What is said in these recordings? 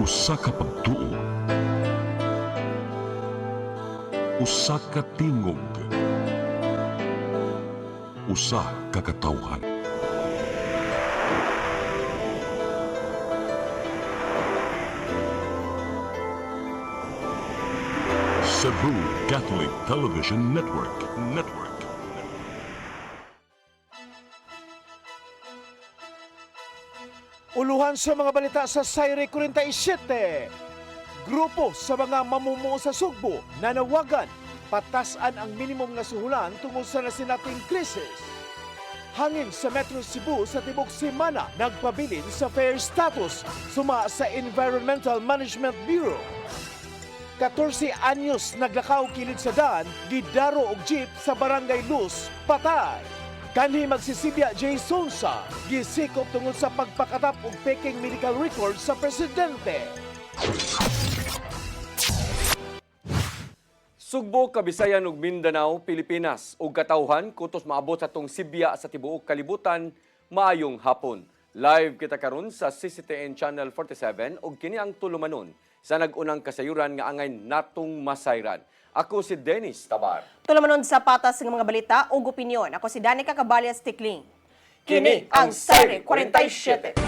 Usa ka pagtuo, usa ka tingog, usa ka katawhan. Cebu Catholic Television Network. Uluhan sa mga balita sa Sayre 47. Grupo sa mga mamumuo sa Sugbo nanawagan patasan ang minimum na suhulan tungkol sa nasinating krisis. Hangin sa Metro Cebu sa tibok semana nagpabilin sa fair status suma sa Environmental Management Bureau. 14 anyos naglakaw kilid sa daan, gidaro og jeep sa Barangay Luz, patay. Kanhi magsisibya J. Sonsa, gisikop tungod sa pagpakatap og peking medical record sa presidente. Sugbo, Kabisayan ug Mindanao, Pilipinas ug katawhan kutos maabot sa tong Sibya sa tibuok kalibutan maayong hapon. Live kita karon sa CCTN Channel 47 ug kini ang tulumanon sa nag-unang kasayuran nga angay natong masayran. Ako si Dennis Tabar. Tulumanon sa patas ng mga balita ug opinyon. Ako si Danica Cabalias Tikling. Kini ang Sayre 47.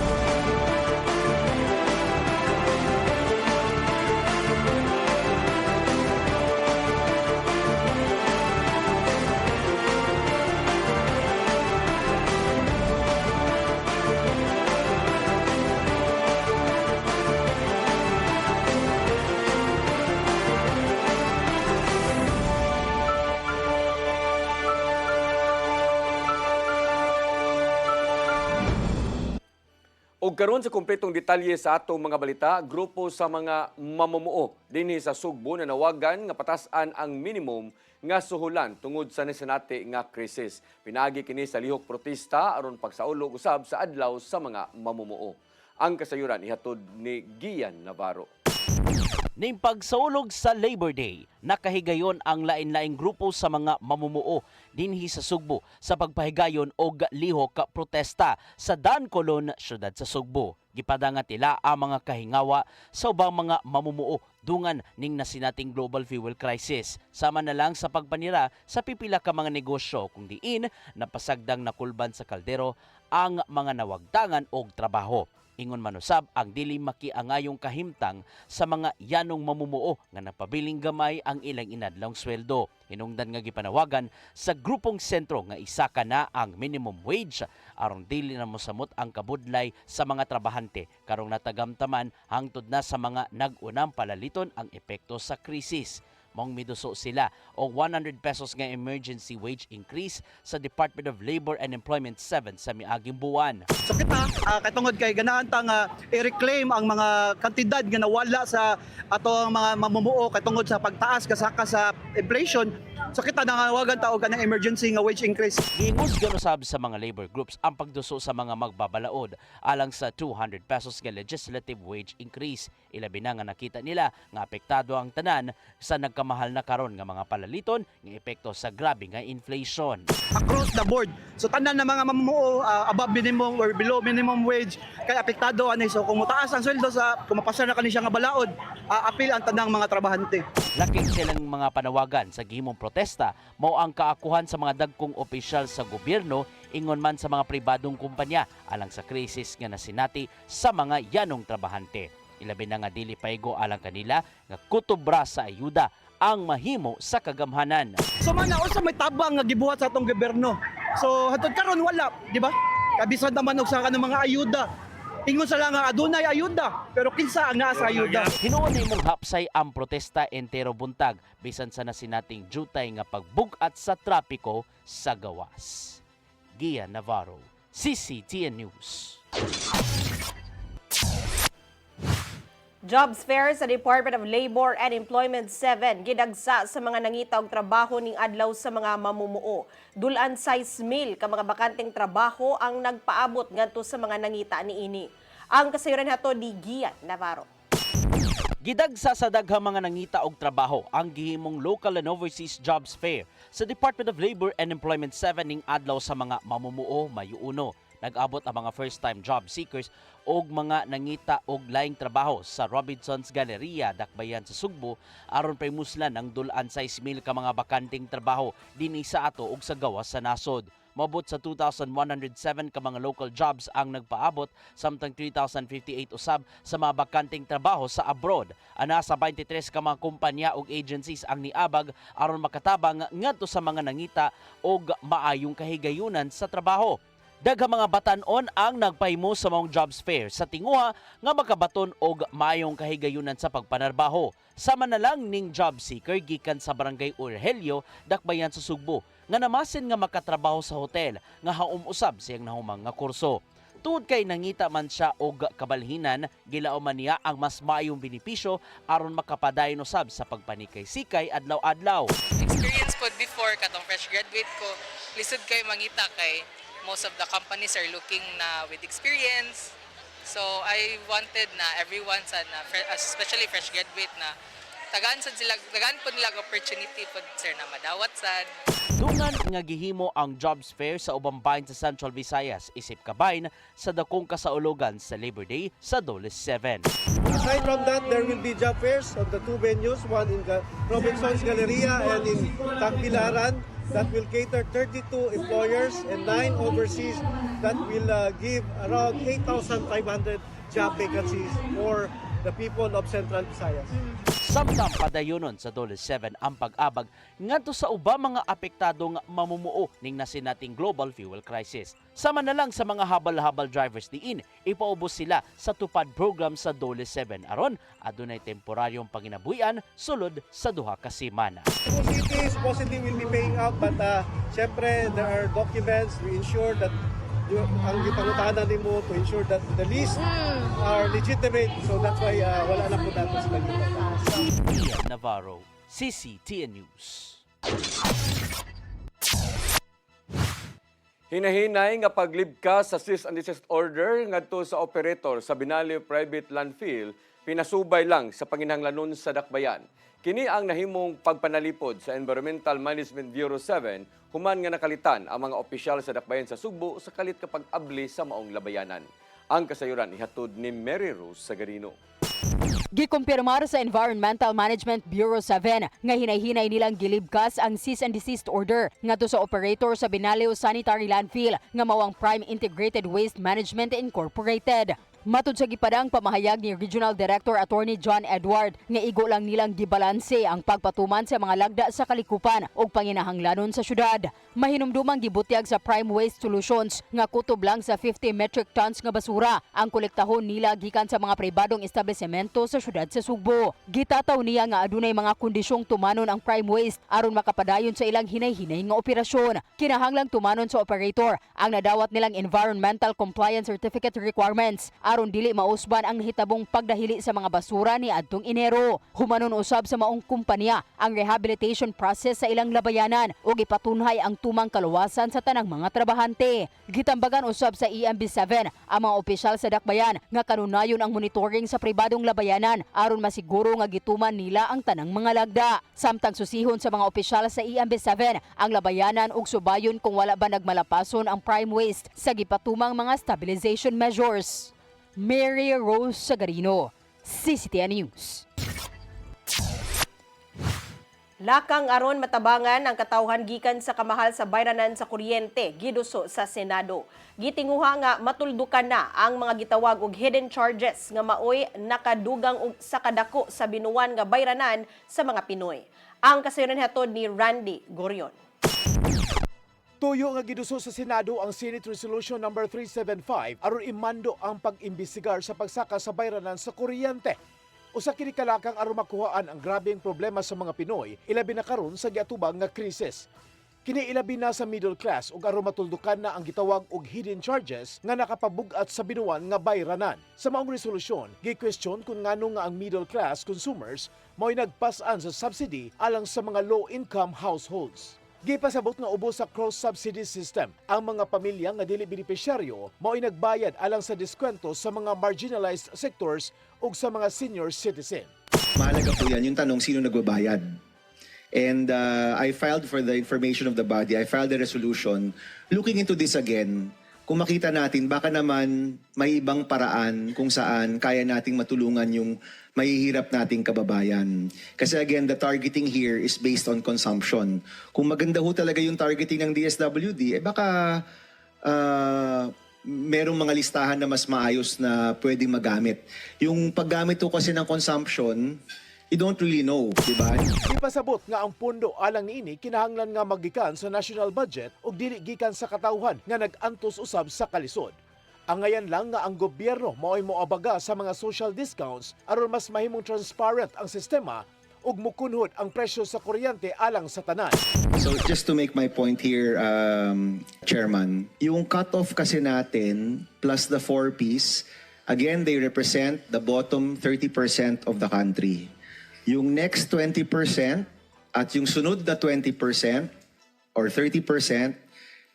Og karon sa kumpletong detalye sa atong mga balita, grupo sa mga mamumuo dinhi sa Sugbo na nawagan nga patasan ang minimum nga suhulan tungod sa nasinati nga krisis. Pinagi kini sa lihok protesta aron pagsaulog usab sa adlaw sa mga mamumuo. Ang kasayuran ihatod ni Gian Navarro. Ning pagsaulog sa Labor Day, nakahigayon ang lain-laing grupo sa mga mamumuo dinhi sa Sugbo sa pagpahigayon og lihok protesta sa Dancolon, syudad sa Sugbo. Gipadangan tila ang mga kahingawa sa ubang mga mamumuo dungan ning nasinating global fuel crisis. Sama na lang sa pagpanira sa pipila ka mga negosyo kung diin napasagdang nakulban sa kaldero ang mga nawagdangan og trabaho. Ingon manusab ang dili makiangayong kahimtang sa mga yanong mamumuo nga napabiling gamay ang ilang inadlawng sweldo. Hinungdan nga gipanawagan sa grupong sentro nga isaka na ang minimum wage aron dili na mosamot ang kabudlay sa mga trabahante karong natagamtaman hangtod na sa mga nag-unang palaliton ang epekto sa krisis. Mong miduso sila o 100 pesos nga emergency wage increase sa Department of Labor and Employment 7 sa miaging buwan. So kita katungod kay ganahan ta nga i-reclaim ang mga kantidad nga nawala sa ato mga mamumuo katungod sa pagtaas kasaka sa inflation. So kita nangawagan ta og kanang emergency nga wage increase. Giingos ganusab sa mga labor groups ang pagduso sa mga magbabalaod alang sa 200 pesos nga legislative wage increase. Ilabi na nga nakita nila nga apektado ang tanan sa nagkamahal na karon nga mga palaliton nga epekto sa grabe nga inflation. Across the board. So tanan na mga mamumuo above minimum or below minimum wage kay apektado ani. So kung mutaas ang sweldo sa kumapasa na kani siya nga balaod, apil ang tanang mga trabahante. Laking silang mga panawagan sa gihimong protesta mao ang kaakuhan sa mga dagkong opisyal sa gobyerno ingon man sa mga pribadong kumpanya alang sa krisis nga nasinati sa mga yanong trabahante. Ilabi na nga dili paigo alang kanila nga kutubra sa ayuda ang mahimo sa kagamhanan. So man also may tabang nga gibuhat sa atong gobyerno. So hatod karon wala, di ba? Kabisad naman og sa kanang mga ayuda. Ingon sa lang nga adunay ayuda, pero kinsa ang naa sa ayuda? Hinuon nimong hapsay ang protesta entero buntag bisan sa nasinating jutay nga pagbugat sa trapiko sa gawas. Gian Navarro, CCTN News. Jobs fair sa Department of Labor and Employment 7 gidagsa sa mga nangita og trabaho ning adlaw sa mga mamumuo. Dulan 6,000 ka mga bakanteng trabaho ang nagpaabot ngadto sa mga nangita niini. Ang kasayuran hato ni Gian Navarro. Gidagsa sa daghang mga nangita og trabaho ang gihimong local and overseas jobs fair sa Department of Labor and Employment 7 ning adlaw sa mga mamumuo Mayo 1. Nag-abot ang mga first-time job seekers og mga nangita og laing trabaho sa Robinson's Galleria, Dakbayan sa Sugbo aron primuslan ang dulan sa 6,000 ka mga bakanting trabaho dinhi sa ato ug sa gawas sa nasod. Mabot sa 2,107 ka mga local jobs ang nagpaabot, samtang 3,058 usab sa mga bakanting trabaho sa abroad. Ana sa 23 ka mga kumpanya ug agencies ang niabag aron makatabang ngadto sa mga nangita og maayong kahigayunan sa trabaho. Daghang mga batan-on ang nagpahimo sa mga jobs fair sa tinguha nga makabaton og maayong kahigayunan sa pagpanarbaho. Sama na lang ning job seeker gikan sa Barangay Urhelio, Dakbayan sa Sugbo, nga namasin nga makatrabaho sa hotel nga haum usab siyang nahumang nga kurso. Tungod kay nangita man siya og kabalhinan, gilaom man niya ang mas maayong benepisyo aron makapadayon usab sa pagpanikay-sikay adlaw-adlaw. Experience po before katong fresh graduate ko, lisod kay mangita kay most of the companies are looking na with experience. So I wanted na everyone sa na especially fresh graduate na tagaan po nila opportunity po sir na madawat sad. Dungan nga gihimo ang jobs fair sa ubang bahin sa Central Visayas isip kabayn sa dakong kasaulogan sa Labor Day sa Doles 7. Aside from that, there will be job fairs on the two venues, one in Robinson's Galleria and in Tagbilaran, that will cater 32 employers and 9 overseas that will give around 8,500 job vacancies for the people of Central Visayas. Samtang padayonon sa Doles 7 ang pag-abag ngadto sa ubang mga apektadong mamumuo ning nasinating global fuel crisis. Sama na lang sa mga habal-habal drivers diin, ipaubos sila sa tupad program sa Doles 7 aron adunay temporaryong panginabuhian sulod sa duha ka semana. Cities possibly will be paying out, but syempre there are documents to ensure that ang gipangutanan nimo to ensure that the list are legitimate, so that's why wala na po natin sila dito. Ian Navarro, CCTN News. Hinahinay nga paglibkas sa cease and desist order ngadto sa operator sa Binalio Private Landfill pinasubay lang sa panginahanglanon sa Dakbayan. Kini ang nahimong pagpanalipod sa Environmental Management Bureau 7 human nga nakalitan ang mga opisyal sa Dakbayan sa Sugbo sa kalit kapag abli sa maong labayanan. Ang kasayuran ihatod ni Mary Rose Sagarino. Gikumpirmar sa Environmental Management Bureau 7 nga hinay-hinay nilang gilibkas ang cease and desist order ngadto sa operator sa Binalio Sanitary Landfill nga mawang Prime Integrated Waste Management Incorporated. Matud sa gipadang pamahayag ni Regional Director Attorney John Edward nga igo lang nilang gibalanse ang pagpatuman sa mga lagda sa kalikupan ug panginahanglanon sa syudad. Mahinumdumang gibutyag sa Prime Waste Solutions nga kutob lang sa 50 metric tons nga basura ang kolektahon nila gikan sa mga pribadong establisemento sa syudad sa Sugbo. Gitataw niya nga adunay mga kondisyong tumanon ang Prime Waste aron makapadayon sa ilang hinay-hinay nga operasyon. Kinahanglang tumanon sa operator ang nadawat nilang Environmental Compliance Certificate requirements aron dili mausban ang hitabong pagdahili sa mga basura ni adtong Enero. Humanon usab sa maong kumpanya ang rehabilitation process sa ilang labayanan ug ipatunhay ang tumang kaluwasan sa tanang mga trabahante. Gitambagan usab sa EMB7 ang mga opisyal sa Dakbayan nga kanunayon ang monitoring sa pribadong labayanan aron masiguro nga gituman nila ang tanang mga lagda. Samtang susihon sa mga opisyal sa EMB7 ang labayanan ug subayon kung wala ba nagmalapason ang prime waste sa gipatumang mga stabilization measures. Mary Rose Sagarino, CCTN News. Lakang aron matabangan ang katawhan gikan sa kamahal sa bayranan sa kuryente giduso sa Senado. Gitinguha nga matuldukan na ang mga gitawag og hidden charges nga maoy nakadugang og sa kadako sa binuwan nga bayranan sa mga Pinoy. Ang kasayuran hatod ni Randy Gorion. Tuyo nga giduso sa Senado ang Senate Resolution number 375 aron imando ang pag-imbestigar sa pagsaka sa bayranan sa kuryente. Usa kini kalakang aron makuhaan ang grabeng problema sa mga Pinoy, ilabi na karon sa giatubang nga krisis. Kini ilabi na sa middle class ug aron matuldukan na ang gitawag og hidden charges nga nakapabug-at sa binuwan nga bayranan. Sa maong resolusyon, gi-question kung ngano nga ang middle class consumers mao'y nagpas-an sa subsidy alang sa mga low-income households. Gipasabot nga ubos sa cross-subsidy system. Ang mga pamilya nga dili benepisyaryo mao'y nagbayad alang sa diskwento sa mga marginalized sectors ug sa mga senior citizen. Mahalaga po yan, yung tanong sino nagbabayad. And I filed for the information of the body, I filed a resolution looking into this again, kung makita natin, baka naman may ibang paraan kung saan kaya nating matulungan yung mahihirap nating kababayan. Kasi again, the targeting here is based on consumption. Kung maganda ho talaga yung targeting ng DSWD, baka merong mga listahan na mas maayos na pwedeng magamit. Yung paggamit ho kasi ng consumption, you don't really know, di ba? Ipasabot nga ang pondo alang niini kinahanglan nga magikan sa national budget ug dili gikan sa katawhan nga nag-antos usab sa kalisod. Ang ngayon lang nga ang gobyerno mao'y moabaga sa mga social discounts aron mas mahimong transparent ang sistema ug mukunhod ang presyo sa kuryente alang sa tanan. So just to make my point here, Chairman, yung cutoff kasi natin plus the 4Ps, again, they represent the bottom 30% of the country. Yung next 20% at yung sunod na 20% or 30%,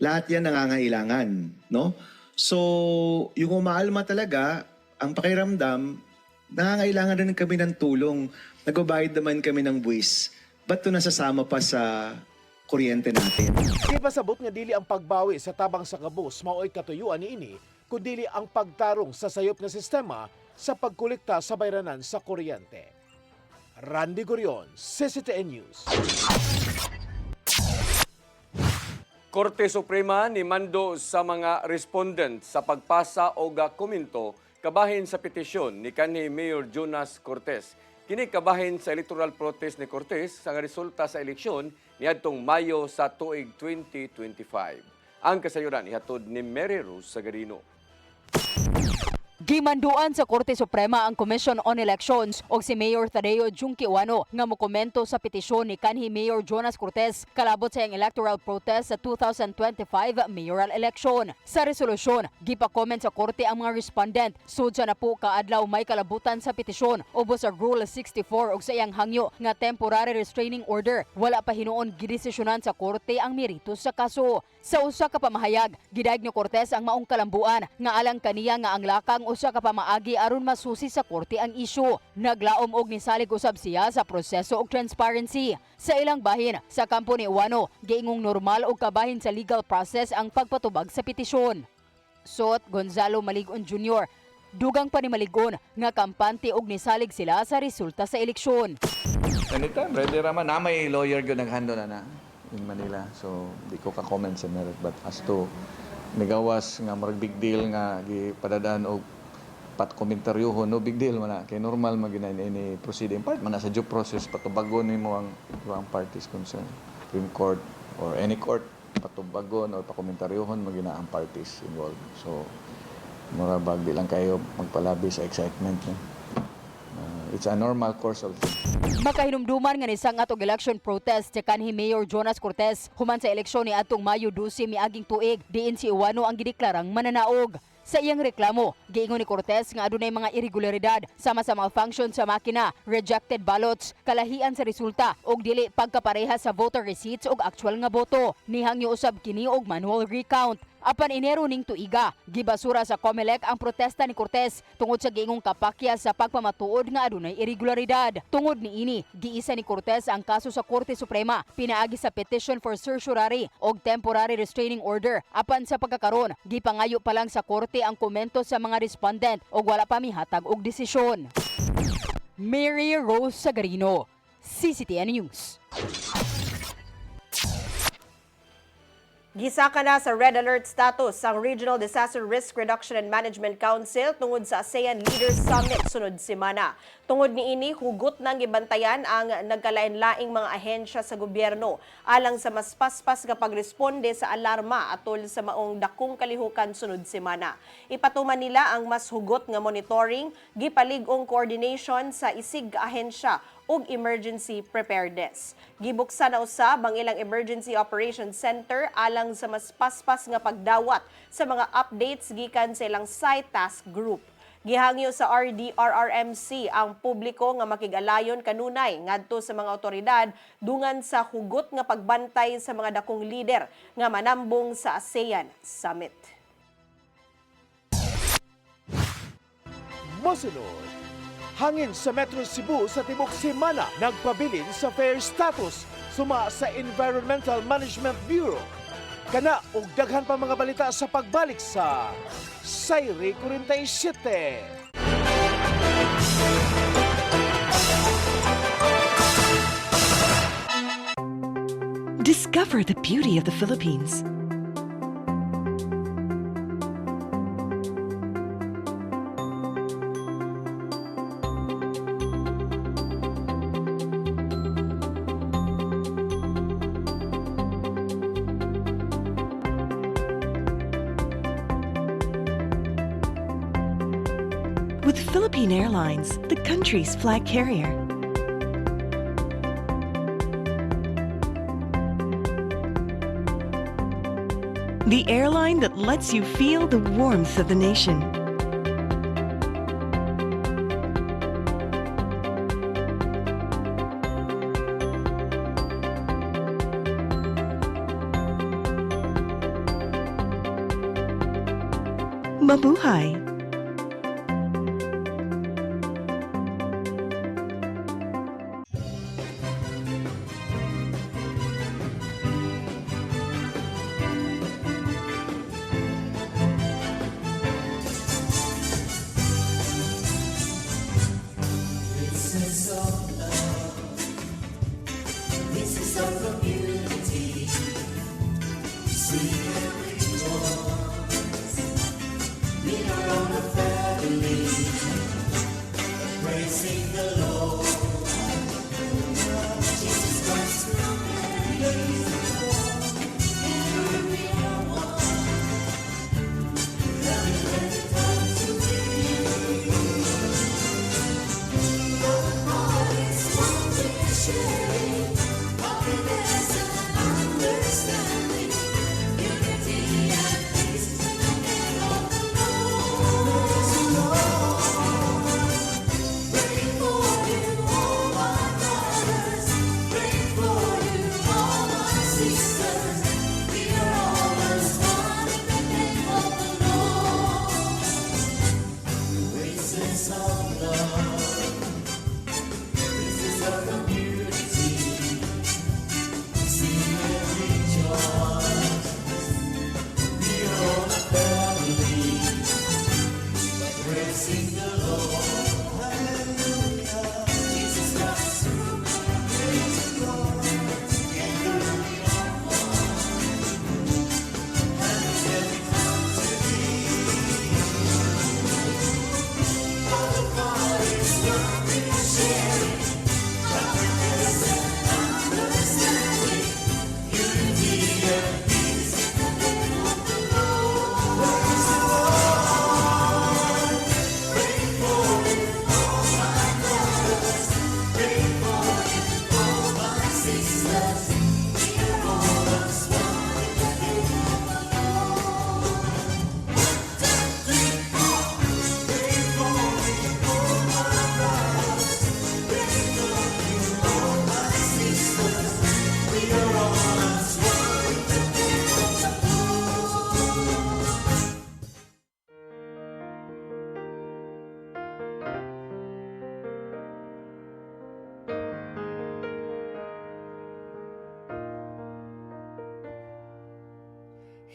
lahat yan nangangailangan, no? So, yung umaalma talaga, ang pakiramdam, nangangailangan rin kami ng tulong. Nagbabayad naman kami ng buwis. Ba't ito nasasama pa sa kuryente natin? Ipasabot nga dili ang pagbawi sa tabang sa kabus mao'y katuyuan niini, kundi ang pagtarong sa sayop nga sistema sa pagkolekta sa bayranan sa kuryente. Randy Gurion, CCTN News. Korte Suprema ni mando sa mga respondent sa pagpasa o komento kabahin sa petisyon ni kanhi Mayor Jonas Cortez. Kini kabahin sa electoral protest ni Cortez sa resulta sa eleksyon niadtong Mayo sa tuig 2025. Ang kasayuran ihatod ni Mary Rose Sagarino. Gimanduan sa Korte Suprema ang Commission on Elections o si Mayor Tadeo Junquiuano nga mokomento sa petisyon ni kanhi Mayor Jonas Cortez kalabot sa iyang electoral protest sa 2025 mayoral election. Sa resolusyon, gipa-comment sa Korte ang mga respondent sud sa na po kaadlaw may kalabutan sa petisyon ubos sa Rule 64 ug sa iyang hangyo nga temporary restraining order. Wala pa hinuon gidesisyonan sa Korte ang meritos sa kaso. Sa usa ka pamahayag, gidayeg ni Cortez ang maong kalambuan nga alang kaniya nga ang lakang usa ka pamaagi aron masusi sa korte ang isyu. Naglaom og nisalig usab siya sa proseso og transparency. Sa ilang bahin, sa kampo ni Uwano, giingong normal og kabahin sa legal process ang pagpatubag sa petisyon. Sot Gonzalo Maligon Jr., dugang pa ni Maligon nga kampante og nisalig sila sa resulta sa eleksyon. Anytime, ready raman. Na may lawyer yun naghando na in Manila. So, di ko ka-comment sa merit. But as to, nigawas nga marag big deal nga gipadadaan og pat-komentaryohon, no big deal man na. Kay normal magina ini proceeding part man sa due process patubagon nimo ang ibang parties concerned. Supreme Court or any court patubagon or pakomentaryohon magina ang parties involved. So, murabag di lang kayo magpalabi sa excitement. No? It's a normal course of things. Makahinumduman nga nisangat og election protest sa kanhi Mayor Jonas Cortez human sa eleksyon ni atong Mayo 12 miaging tuig diin si Uwano ang gideklarang mananaog. Sa iyang reklamo, giingon ni Cortez nga adunay mga irregularidad sama sa malfunction sa makina, rejected ballots, kalahian sa resulta ug dili pagkapareha sa voter receipts ug actual nga boto. Nihangyo usab kini og manual recount. Apan Enero ning tuiga, gibasura sa COMELEC ang protesta ni Cortez tungod sa giingong kapakya sa pagpamatuod nga adunay irregularidad. Tungod niini, giisa ni Cortez ang kaso sa Korte Suprema pinaagi sa petition for certiorari og temporary restraining order. Apan sa pagkakaron, gipangayo pa lang sa korte ang komento sa mga respondent og wala pa mihatag og desisyon. Mary Rose Sagarino, CCTN News. Gisaka na sa red alert status ang Regional Disaster Risk Reduction and Management Council tungod sa ASEAN Leaders Summit sunod semana. Tungod niini, hugot nang gibantayan ang nagkalain-laing mga ahensya sa gobyerno alang sa mas paspas nga pagresponde sa alarma atol sa maong dakong kalihukan sunod semana. Ipatuman nila ang mas hugot nga monitoring, gipalig-ong coordination sa isig ahensya ug emergency preparedness. Gibuksan na usab ang ilang Emergency Operations Center alang sa mas paspas nga pagdawat sa mga updates gikan sa ilang site task group. Gihangyo sa RDRRMC ang publiko nga makigalayon kanunay ngadto sa mga otoridad dungan sa hugot nga pagbantay sa mga dakong lider nga manambong sa ASEAN Summit. Mosunod, hangin sa Metro Cebu sa tibok semana nagpabilin sa fair status suma sa Environmental Management Bureau. Kana og daghan pa mga balita sa pagbalik sa Sayre 47. Discover the beauty of the Philippines. With Philippine Airlines, the country's flag carrier. The airline that lets you feel the warmth of the nation. Mabuhay!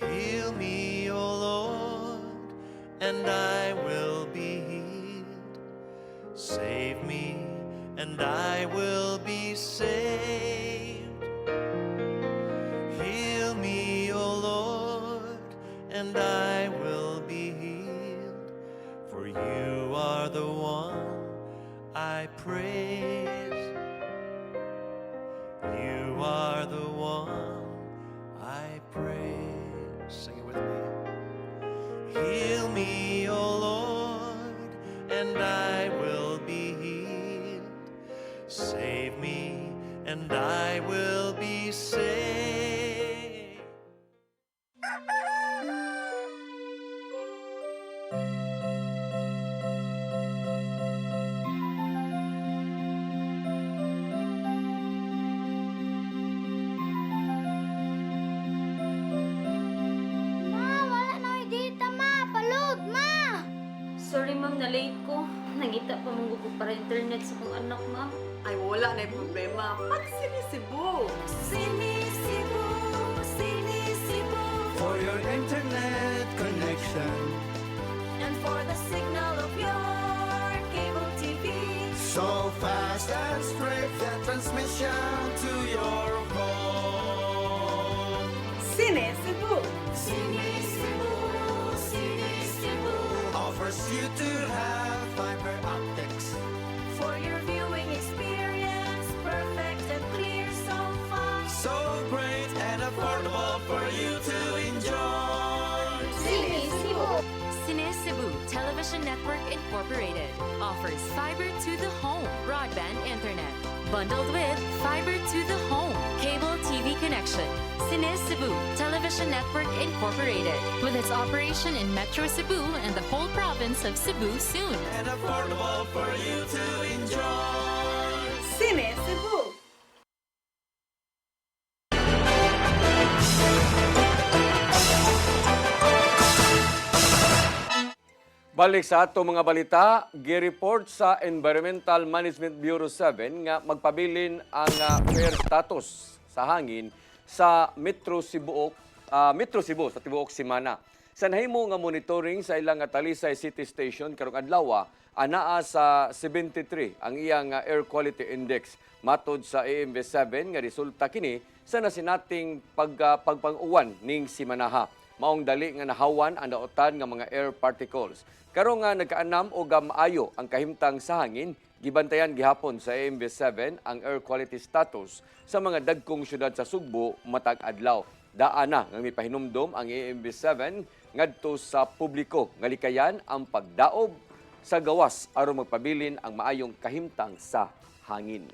Heal me, O Lord, and I will be healed. Save me, and I will be saved. Heal me, O Lord, and I will be healed. For you are the one I praise. You are the one I praise. Sing it with me. Heal me, O Lord, and I will be healed. Save me, and I will be saved. Sorry ma'am, na-late ko. Nangita pa mong gusto para internet sa kong anak ma'am. Ay, wala na yung problema. Pag sinisibo. Sinisibo, sinisibo. internet connection. And for the signal of your cable TV. So fast and straight, the transmission to your home. Cine Cebu. Cine Cebu, Cine Cebu. Offers you to have fiber optics. For your viewing experience, perfect and clear so far. So great and affordable for you to enjoy. Cine Cebu. Cine Cebu Television Network Incorporated offers fiber to the home broadband internet bundled with fiber to the home cable TV connection. Cine Cebu Television Network Incorporated with its operation in Metro Cebu and the whole province of Cebu soon. And affordable for you to enjoy. Cine Cebu. Balik sa ato mga balita, gi-report sa Environmental Management Bureau 7 nga magpabilin ang fair status sa hangin sa Metro Cebu sa tibuok semana. Sa nahimo nga monitoring sa ilang Talisay City Station karong adlaw, anaa sa 73 ang iyang air quality index. Matod sa AMV7 nga resulta kini sa nasinating pagpang-uwan ning semanaha. Maong dali nga nahawan ang daotan nga mga air particles. Karon nga nagkaanam o maayo ang kahimtang sa hangin, gibantayan gihapon sa AMV7 ang air quality status sa mga dagkong syudad sa Sugbo matag adlaw. Daana nga mipahinumdom ang AMV7 ngadto sa publiko nga likayan ang pagdaob sa gawas aron magpabilin ang maayong kahimtang sa hangin.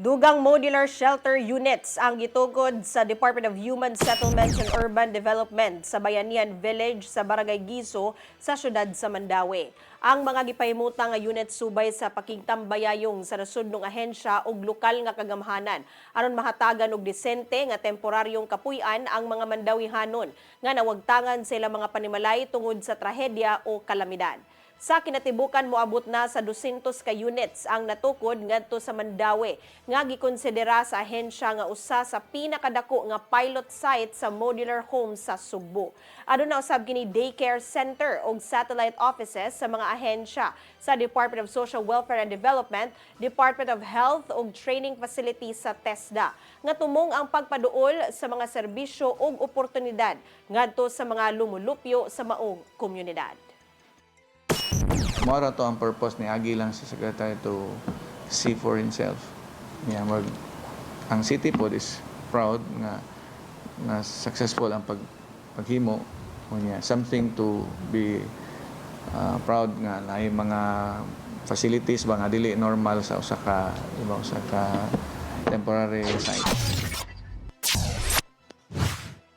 Dugang modular shelter units ang gitugod sa Department of Human Settlements and Urban Development sa Bayanihan Village sa Barangay Giso sa siyudad sa Mandawi. Ang mga gipahimuta nga unit subay sa pakigtambayayong sa nasudnong ahensya ug lokal nga kagamhanan aron mahatagan og disente nga temporaryong kapuy-an ang mga Mandawihanon nga nawagtangan sa ilang mga panimalay tungod sa trahedya o kalamidad. Sa kinatibukan moabot na sa 200 ka units ang natukod ngadto sa Mandawi nga gikonsidera sa ahensya nga usa sa pinakadako nga pilot site sa modular home sa Sugbo. Aduna usab kini daycare center ug satellite offices sa mga ahensya sa Department of Social Welfare and Development, Department of Health ug training facilities sa TESDA nga tumong ang pagpaduol sa mga serbisyo ug oportunidad ngadto sa mga lumulupyo sa maong komunidad. Mora to ang purpose ni Agi lang sa Secretary to see for himself. Ang city po is proud na successful ang paghimo. Something to be proud nga na mga facilities ba nga dili normal sa usa ka temporary site.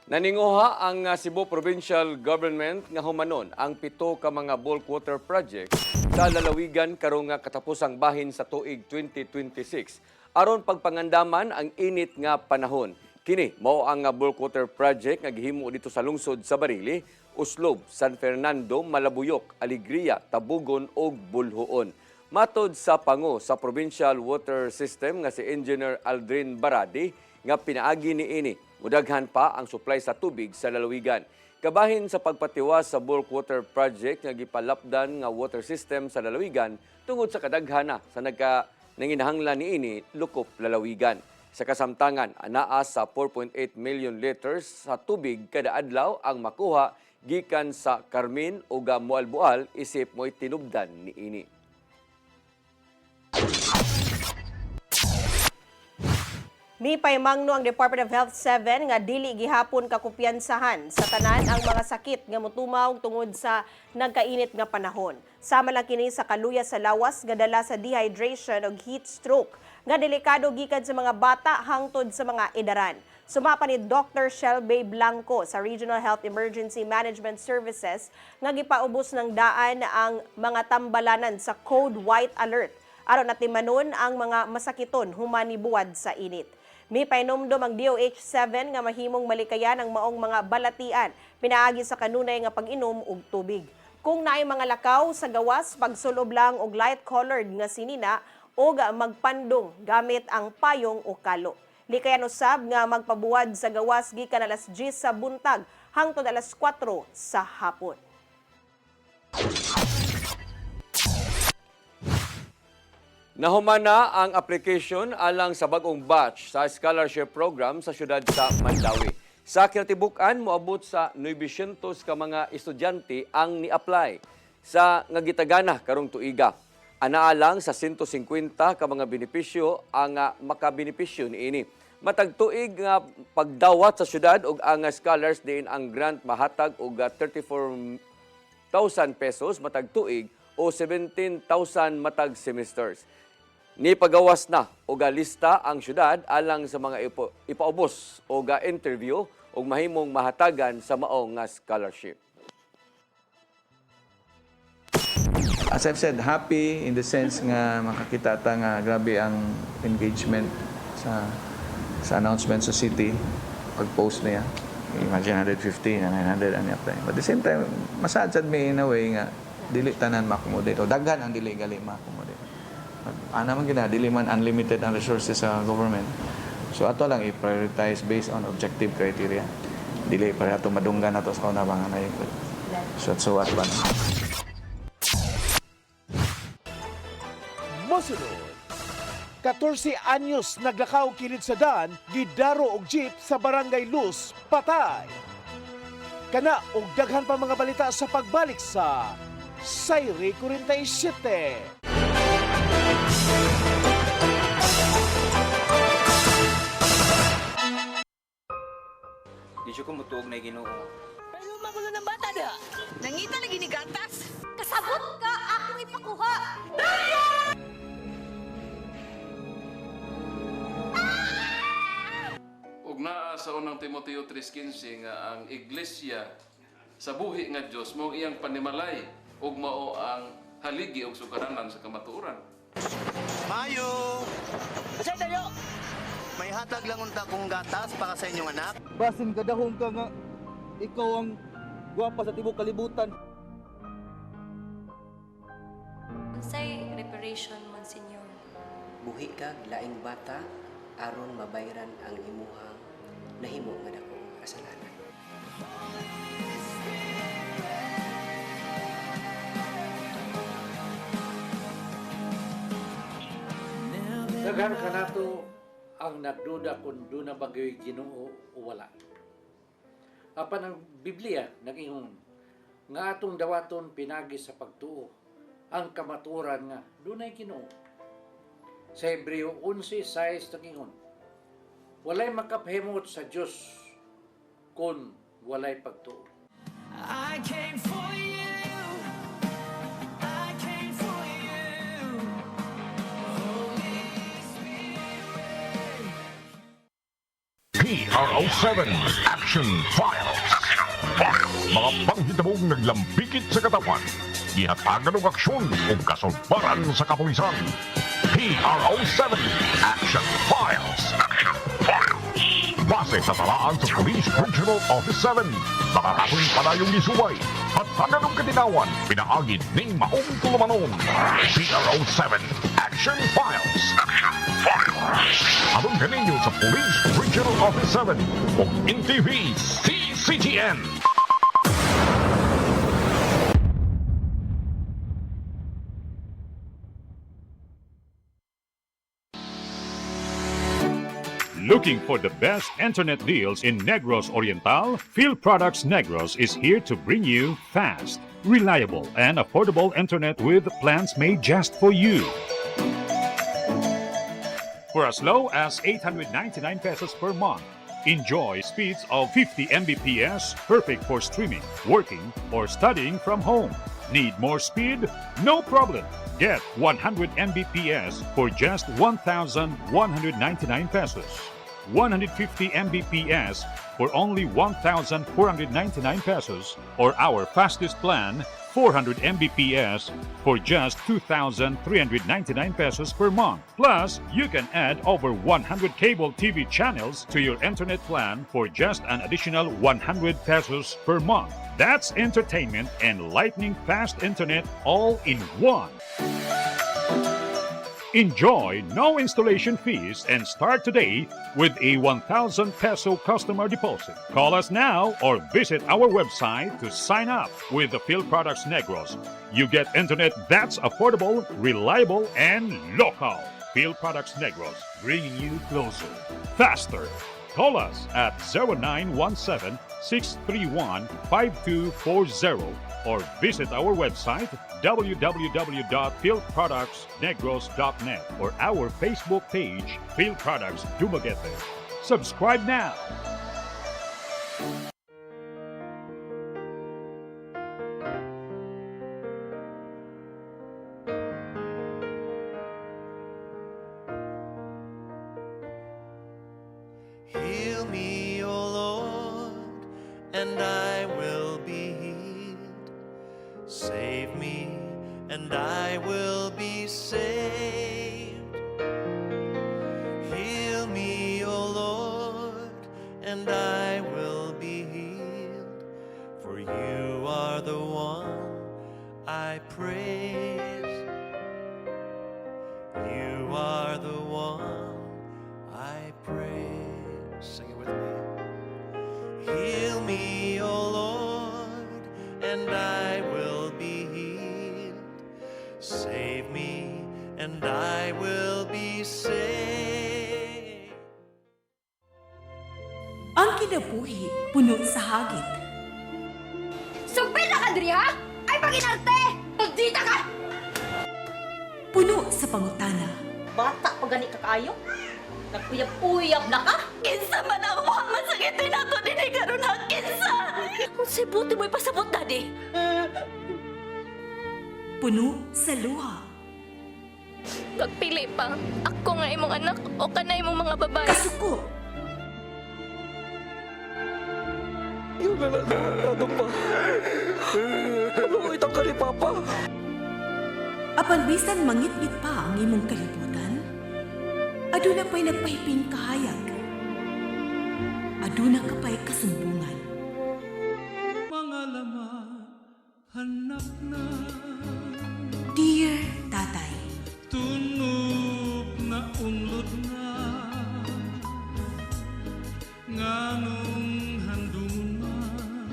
Naninguha ang Cebu Provincial Government nga humanon ang 7 ka mga bulk water project sa lalawigan karong katapusang bahin sa tuig 2026 aron pagpangandaman ang init nga panahon. Kini mao ang bulk water project nga gihimo dito sa lungsod sa Barili, Uslob, San Fernando, Malabuyok, Alegria, Tabugon ug Bulhoon. Matod sa pango sa Provincial Water System nga si Engineer Aldrin Baradi nga pinaagi niini mudaghan pa ang supply sa tubig sa lalawigan. Kabahin sa pagpatiwas sa bulk water project nga gipalapdan nga water system sa lalawigan tungod sa kadaghana sa nanginahanglan niini lukop lalawigan. Sa kasamtangan, anaa sa 4.8 million liters sa tubig kada adlaw ang makuha gikan sa Carmen ug Mualbual isip mo'y tinubdan niini. Mipaymangno ang Department of Health 7 nga dili gihapon kakumpiyansahan sa tanan ang mga sakit nga motumaw tungod sa nagkainit nga panahon. Sama lang kini sa kaluya sa lawas nga dala sa dehydration ug heat stroke nga delikado gikan sa mga bata hangtod sa mga edaran. Sumapa ni Dr. Shelby Blanco sa Regional Health Emergency Management Services nga gipaubos ng daan ang mga tambalanan sa Code White Alert aron natimanon ang mga masakiton human ni buwad sa init. May painomdom ang DOH-7 nga mahimong malikayan ang maong mga balatian, pinaagi sa kanunay nga pag-inom og tubig. Kung naay mga lakaw sa gawas, pagsulob lang og light-colored nga sinina o magpandong gamit ang payong o kalo. Likayan usab nga magpabuwad sa gawas gikan alas 10 sa buntag hangtod alas 4 sa hapon. Nahumana ang application alang sa bagong batch sa scholarship program sa syudad sa Mandawi. Sa kinatibukan, moabot sa 900 ka mga estudyante ang ni-apply sa ngagitagana karong tuiga. Anaalang sa 150 ka mga benepisyo ang makabenepisyo niini. Matag tuig nga pagdawat sa syudad ug ang scholars diin ang grant mahatag og 34,000 pesos matag tuig o 17,000 matag semesters. Ni pagawas na og lista ang syudad alang sa mga ipaubos o interview ug mahimong mahatagan sa maong nga scholarship. As I've said, happy in the sense nga makakita ta nga grabe ang engagement sa announcement sa city pag-post niya. Imagine 150 na 900 ang apply. But at the same time, masad sad may in a way nga dili tanan ma-accommodate o daghan ang dili gali ma-accommodate. Ana man gina dili man unlimited ang resources sa government. So ato lang i-prioritize based on objective criteria. Dili para ato madunggan nato sa una bang anay. So what ba? Mosunod, 14 anyos naglakaw kilid sa daan, gidaro og jeep sa Barangay Luz, Patay. Kana og daghan pa mga balita sa pagbalik sa Sayre 47. Di siya ko mutuog na Ginoo. Pero magulo ng bata na. Nangita lagi ni gatas. Kasabot ka, akong ipakuha. Ug naa sa unang Timoteo 3:15 nga ang iglesia sa buhi nga Dios mao iyang panimalay ug mao ang haligi ug sugaranan sa kamatuoran. Mayo! Kasi tayo! May hatag lang unta kong gatas para sa inyong anak. Basin kadahong ka nga ikaw ang gwapa sa tibok kalibutan. Unsay reparation, Monsignor? Buhi kag laing bata aron mabayran ang imuhang nahimo nga dakong kasalanan. Daghan ka nato ang nagduda kung doon na bagay Ginoo o wala. Apan ang Biblia nag-ingon nga atong dawaton pinagi sa pagtuo ang kamaturan nga doon ay Ginoo. Sa Hebreo 11:6 nag-ingon walay makapahimot sa Dios kung walay pagtuo. I came for you. I came for you. Holy Spirit. PRO7 Action Files. Mga panghitabong naglambikit sa katawan. Gihatagan ng aksyon o kasulbaran sa kapulisan. PRO7 Action Files. Base sa talaan sa Police Regional Office 7. Nakakasong palayong isuway at taganong katinawan pinaagid ng maong tulumanon. PRO7 Action Files. Abang kaninyo sa Police Regional Office 7 o NTV CCTN. Looking for the best internet deals in Negros Oriental? Field Products Negros is here to bring you fast, reliable, and affordable internet with plans made just for you. For as low as 899 pesos per month, enjoy speeds of 50 Mbps, perfect for streaming, working, or studying from home. Need more speed? No problem. Get 100 Mbps for just 1,199 pesos. 150 Mbps for only 1,499 pesos, or our fastest plan, 400 Mbps for just 2,399 pesos per month. Plus, you can add over 100 cable TV channels to your internet plan for just an additional 100 pesos per month. That's entertainment and lightning fast internet all in one. Enjoy no installation fees and start today with a 1,000 peso customer deposit. Call us now or visit our website to sign up with the Phil Products Negros. You get internet that's affordable, reliable, and local. Phil Products Negros, bringing you closer, faster. Call us at 0917-631-5240 or visit our website www.philproductsnegros.net or our Facebook page, Phil Products Dumaguete. Subscribe now. Heal me, O Lord, and I will be healed. Save me, and I will be saved. Heal me, O Lord, and I will be healed. For you are the one I praise. You are the one I praise. Sing it with me. Heal me, O Lord, and I will be healed. Save me, and I will be saved. Ang kinabuhi, puno sa hagit. Sumpil na ka, Dri, ha? Ay, paginarte! Dita ka! Puno sa pangutana. Bata pa gani ka kayo? Nagpuyab-uyab na ka? Kinsa man ang muhang masakitin ako din ay karoon ha, kinsa! Kung si buti mo'y pasabot, Daddy. Puno sa luha. Pagpili pa, ako nga imong anak o kanay imong mga babae. Kasuko. Yung nananado pa. Ano itong ka ni Papa? Apan bisan mangit-ngit pa ang imong kalibutan, aduna pa'y nagpahiping kahayag. Aduna ka pa'y kasumbungan. Mga laman, hanap na. Dear Tatay, Tunog na unlod na. Nganong handungan.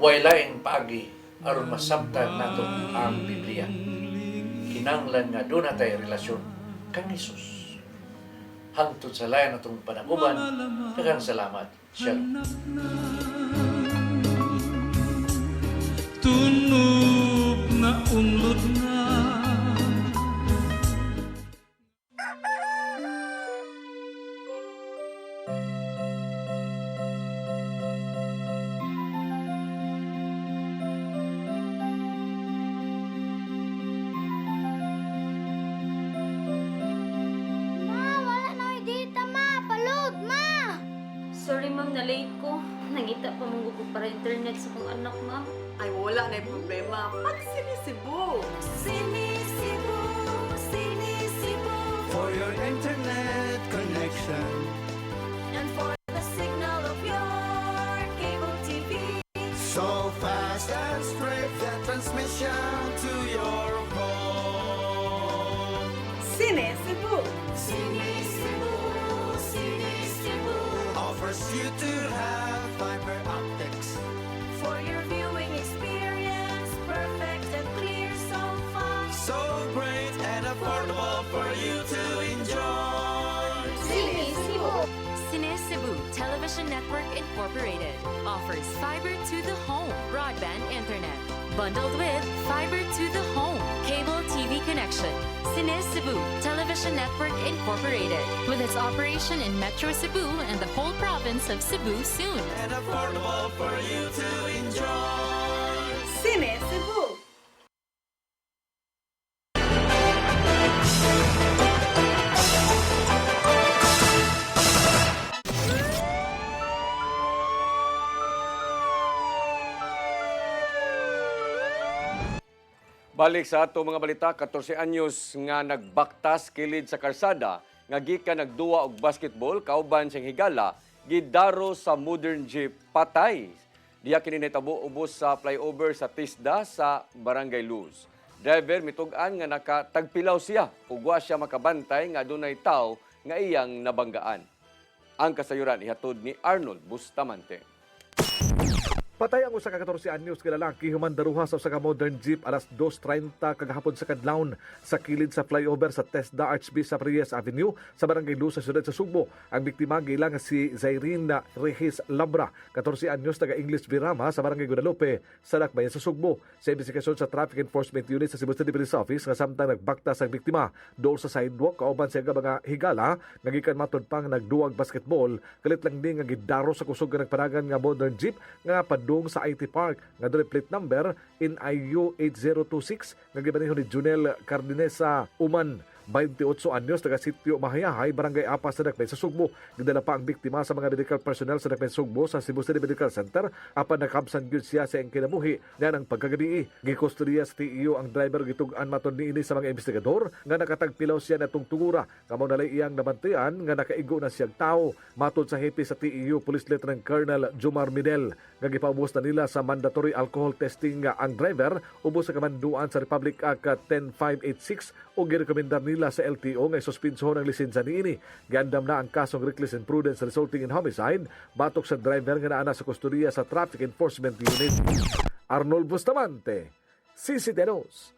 Waylaing paagi aron masabtan nato ang Biblia. Kinanglan nga doon natay relasyon kang Hesus. Hangtod sa layan natong panaguban, daghang salamat. Shalom. Tunog na unlod na. Sorry ma'am, na-late ko. Nangita pa mong gusto para internet sa kong anak, ma'am. Ay, wala na yung problema. Pag-sinisibo. Sinisibo, sinisibo. For your internet connection. And for the signal of your cable TV. So fast and straight, that transmission to your home. Sinisibo. Sinisibo, sinisibo. Offers you to have fiber optics. For your viewing experience, perfect and clear so far. So great and affordable for you to enjoy. Sinisibo. Cine Cebu Television Network Incorporated offers fiber to the home broadband internet bundled with fiber to the home cable TV connection. Cine Cebu Television Network Incorporated with its operation in Metro Cebu and the whole province of Cebu soon. And affordable for you to enjoy. Sinisibo. Balik sa ato mga balita, 14 anyos nga nagbaktas kilid sa karsada nga gikan nagduwa og basketball kauban siyang higala gidaro sa modern jeep patay. Diya kini nahitabo ubos sa flyover sa Tisda sa Barangay Luz. Driver mitug-an nga nakatagpilaw siya ug wa siya makabantay nga adunay tawo nga iyang nabanggaan. Ang kasayuran ihatod ni Arnold Bustamante. Patay ang usa ka 14 anyos nga lalaki human daruha sa usa ka modern jeep alas 2:30 kagahapon sa kadlawon sa kilid sa flyover sa TESDA Archbishop Reyes Avenue sa Barangay Lu sa siyudad sa Sugbo. Ang biktima gilang si Zairina Reyes Labra, 14 anyos, taga English Birama sa Barangay Guadalupe sa Lakbayan sa Sugbo. Sa investigasyon sa Traffic Enforcement Unit sa Cebu City Police Office nga samtang nagbaktas ang biktima dool sa sidewalk kauban sa mga higala nga gikan matud pang nagduwag basketball kalit lang din nga gidaro sa kusog nga nagpanagan nga modern jeep nga padung sa IT Park nga doon plate number NIU 8026 nga gibaneho ni Junel Cardinesa Uman, 28 anyos, taga Sitio Mahayahay, Barangay Apas sa Dakbayan sa Sugbo. Gidala pa ang biktima sa mga medical personnel sa Dakbayan Sugbo sa Cebu City Medical Center apan nakabsan gyud siya sa iyang kinabuhi nga ng pagkagabi. Gikustodiya sa TEU ang driver gitug-an matud niini sa mga investigador nga nakatagpilaw siya natong tungura kamo nalay iyang nabantayan nga nakaigo na siyang tao. Matud sa hepe sa TEU Police Lieutenant Colonel Jomar Midel nga gipaubos na nila sa mandatory alcohol testing nga ang driver ubos sa kamanduan sa Republic Act 10586 o girekomendar nila sa LTO nga isuspensohon ang lisensya niini. Giandam na ang kasong reckless imprudence resulting in homicide batok sa driver nga naana sa kustodiya sa Traffic Enforcement Unit. Arnold Bustamante, CCTNews.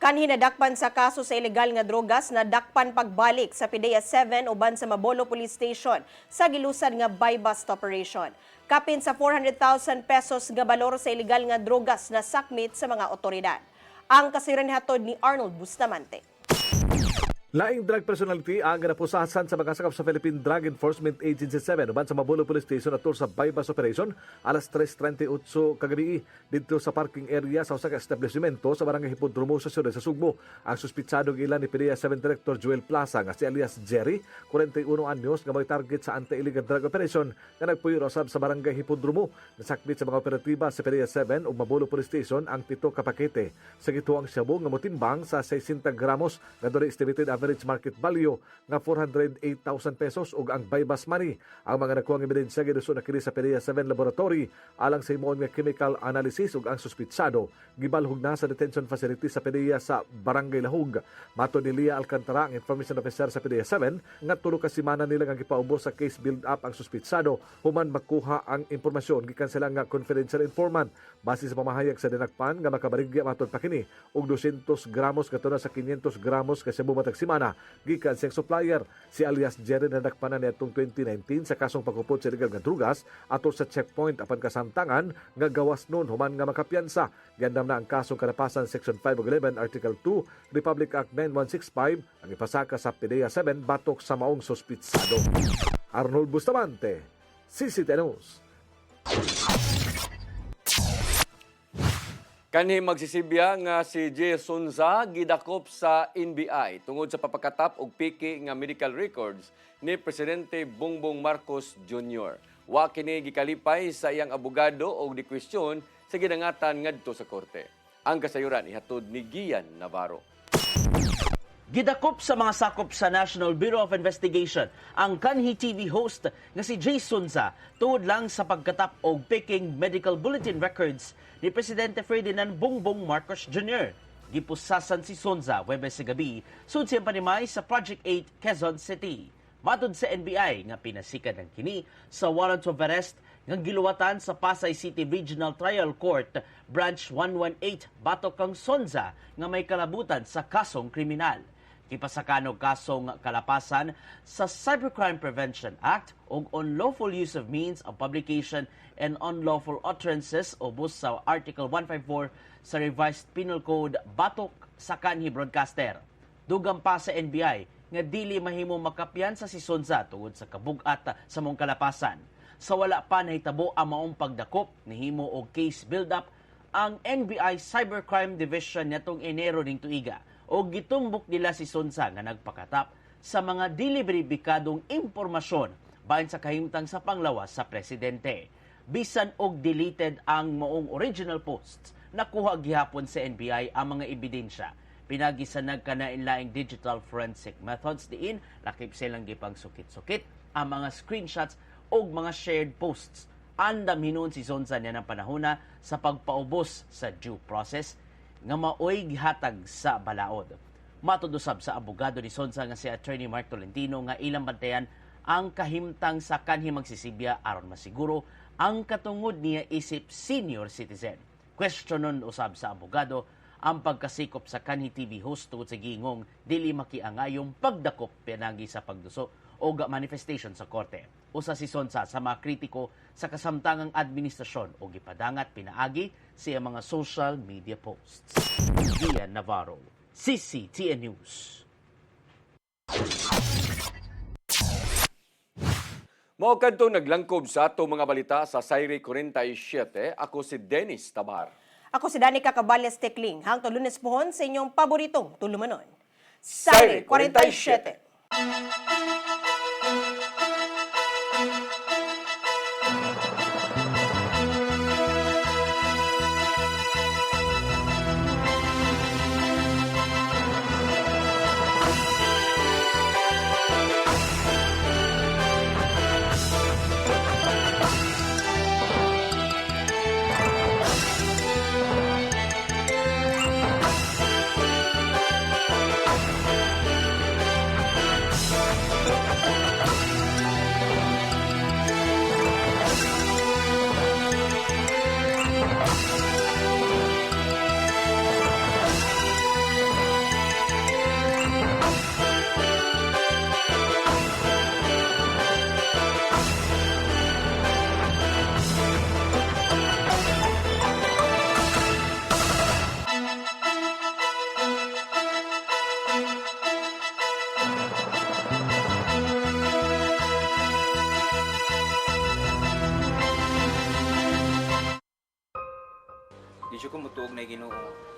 Kanhi nadakpan sa kaso sa ilegal nga drogas na dakpan pagbalik sa PDEA 7 uban sa Mabolo Police Station sa gilusan nga buy-bust operation. Kapin sa 400,000 pesos nga balor sa ilegal nga drogas na sakmit sa mga otoridad. Ang kasiran hatod ni Arnold Bustamante. Laing drug personality ang napusasan sa mga sakop sa Philippine Drug Enforcement Agency 7 uban sa Mabolo Police Station atul sa buy-bust operation alas 3:38 kagabi dito sa parking area sa usa ka establishmento sa Barangay Hipodromo sa siyudad sa Sugbo. Ang suspitsado gilan ni PDEA 7 Director Joel Plaza nga si alias Jerry, 41 anyos, nga may target sa anti-illegal drug operation nga nagpuyo sab sa Barangay Hipodromo. Nasakmit sa mga operatiba sa PDEA 7 ug Mabolo Police Station ang 7 ka pakete sa gituang shabu nga motimbang sa 60 gramos nga diri estimated average market value nga 408,000 pesos ug ang buy-bust money. Ang mga nakuhang ebidensya giduso na kini sa PDEA 7 laboratory alang sa himuon nga chemical analysis ug ang suspitsado gibalhog na sa detention facility sa PDEA sa Barangay Lahug. Matud ni Lia Alcantara, ang information officer sa PDEA 7, nga tulo ka semana nila nga gipaubos sa case build up ang suspitsado human makuha ang impormasyon gikan sila nga confidential informant base sa pamahayag sa dinakpan nga makabarigya matud pa kini og 200 gramos katuna sa 500 gramos kasi bumatag semana gikan sa supplier. Si alias Jerry na nadakpanan niadtong 2019 sa kasong pagkupot sa illegal nga drugas atol sa checkpoint apan kasamtangan nga gawas nun human nga makapiyansa. Gandam na ang kasong kalapasan Section 5 ug 11 Article 2 Republic Act 9165 ang ipasaka sa PDEA 7 batok sa maong suspitsado. Arnold Bustamante, CCTNews. Kanhi magsisibya nga si Jay Sonza gidakop sa NBI tungod sa papakatap og piki nga medical records ni Presidente Bongbong Marcos Jr. Wa kini gikalipay sa iyang abogado og dikwestiyon sa gidangatan ngadto sa korte. Ang kasayuran ihatod ni Gian Navarro. Gidakop sa mga sakop sa National Bureau of Investigation ang kanhi TV host nga si Jay Sonza tuod lang sa pagkatap og picking medical bulletin records ni Presidente Ferdinand Bongbong Marcos Jr. Gipusasan si Sonza Webes sa gabi sud siyang panimay sa Project 8 Quezon City. Matud sa NBI nga pinasikan ang kini sa warrant of arrest nga giluwatan sa Pasay City Regional Trial Court Branch 118 batok kang Sonza nga may kalabutan sa kasong kriminal. Ipasakanog kasong kalapasan sa Cybercrime Prevention Act o unlawful use of means of publication and unlawful utterances o bus sa Article 154 sa Revised Penal Code batok sa kanhi broadcaster. Dugang pa sa NBI nga dili mahimo makapyan sa si Sonza tungod sa kabugat sa mong kalapasan. Sa wala pa nahitabo ang maong pagdakop nihimo og case build-up ang NBI Cybercrime Division netong Enero ning tuiga o gitumbok nila si Sonza nga nagpakatap sa mga dili beribikadong impormasyon bahin sa kahimtang sa panglawas sa presidente. Bisan og deleted ang maong original posts, nakuha gihapon sa NBI ang mga ebidensya. Pinagi sa nagkanainlaing digital forensic methods diin, lakip silang gipang sukit-sukit ang mga screenshots o mga shared posts andam hinuon si Sonsa niya ng panahona sa pagpaubos sa due process nga maoy gihatag sa balaod. Matudusab sa abogado ni Sonsa nga si Attorney Mark Tolentino nga ilang bantayan ang kahimtang sa kanhi magsisibya aron masiguro ang katungod niya isip senior citizen. Questionon usab sa abogado ang pagkasikop sa kanhi TV host tungod sa gingong dili makiangayong pagdakop pinagi sa pagduso o manifestation sa korte. Usa si Sonsa sa mga kritiko sa kasamtangang administrasyon o gipadangat pinaagi sa mga social media posts. Gian Navarro, CCTN News. Mao kadto naglangkob sa ato mga balita sa Sayre 47. Ako si Dennis Tabar. Ako si Danica Caballes Tecling, hangtod Lunes pohon sa inyong paboritong tulumanon. Sayre 47. Di siya ko mutuog na Ginoo